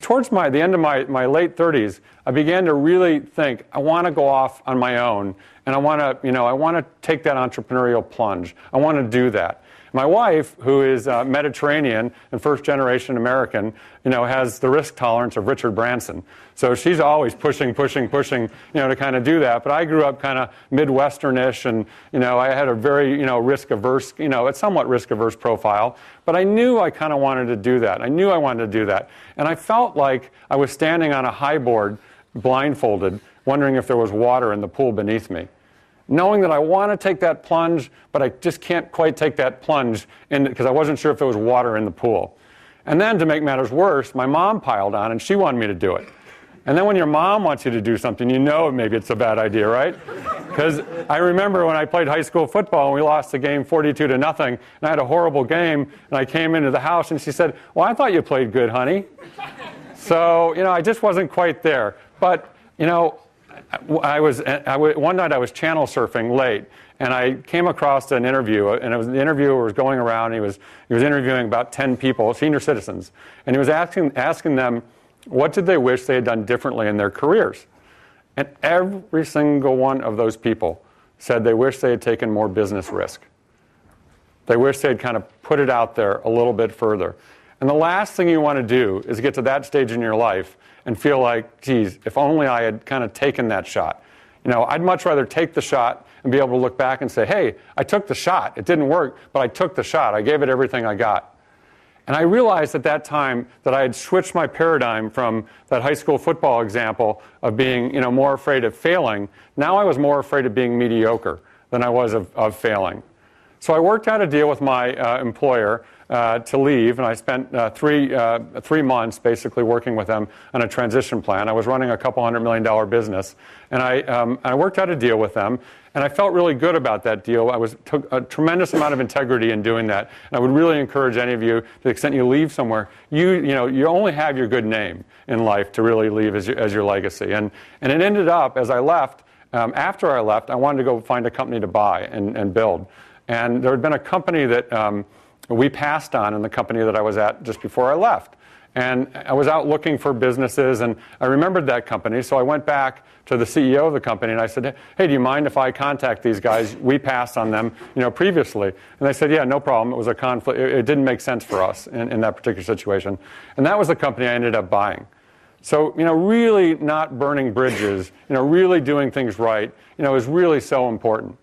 towards the end of my late 30s, I began to really think, I want to go off on my own, and I want to take that entrepreneurial plunge. I want to do that. My wife, who is Mediterranean and first-generation American, has the risk tolerance of Richard Branson. So she's always pushing, to kind of do that. But I grew up kind of Midwesternish, and, I had a very, risk-averse, a somewhat risk-averse profile. But I knew I kind of wanted to do that. I knew I wanted to do that. And I felt like I was standing on a high board, blindfolded, wondering if there was water in the pool beneath me. Knowing that I want to take that plunge, but I just can't quite take that plunge because I wasn't sure if there was water in the pool. And then, to make matters worse, my mom piled on, and she wanted me to do it. And then when your mom wants you to do something, maybe it's a bad idea, right? Because I remember when I played high school football and we lost the game 42-0, and I had a horrible game, and I came into the house and she said, "Well, I thought you played good, honey." So, I just wasn't quite there. But, one night I was channel surfing late, and I came across an interview, and the interviewer was going around, and he was interviewing about 10 people, senior citizens, and he was asking them, what did they wish they had done differently in their careers? And every single one of those people said they wish they had taken more business risk. They wish they had kind of put it out there a little bit further. And the last thing you want to do is get to that stage in your life and feel like, geez, if only I had kind of taken that shot. I'd much rather take the shot and be able to look back and say, hey, I took the shot. It didn't work, but I took the shot. I gave it everything I got. And I realized at that time that I had switched my paradigm from that high school football example of being, more afraid of failing. Now I was more afraid of being mediocre than I was of failing. So I worked out a deal with my employer to leave, and I spent 3 months basically working with them on a transition plan. I was running a couple $100 million business, and I worked out a deal with them, and I felt really good about that deal. I took a tremendous amount of integrity in doing that, and I would really encourage any of you, to the extent you leave somewhere, you only have your good name in life to really leave as your legacy. And it ended up, as I left, after I left, I wanted to go find a company to buy and build. And there had been a company that we passed on in the company that I was at just before I left. And I was out looking for businesses, and I remembered that company, so I went back to the CEO of the company and I said, hey, do you mind if I contact these guys? We passed on them, previously. And they said, yeah, no problem. It was a conflict. It didn't make sense for us in that particular situation. And that was the company I ended up buying. So, really not burning bridges, really doing things right, is really so important.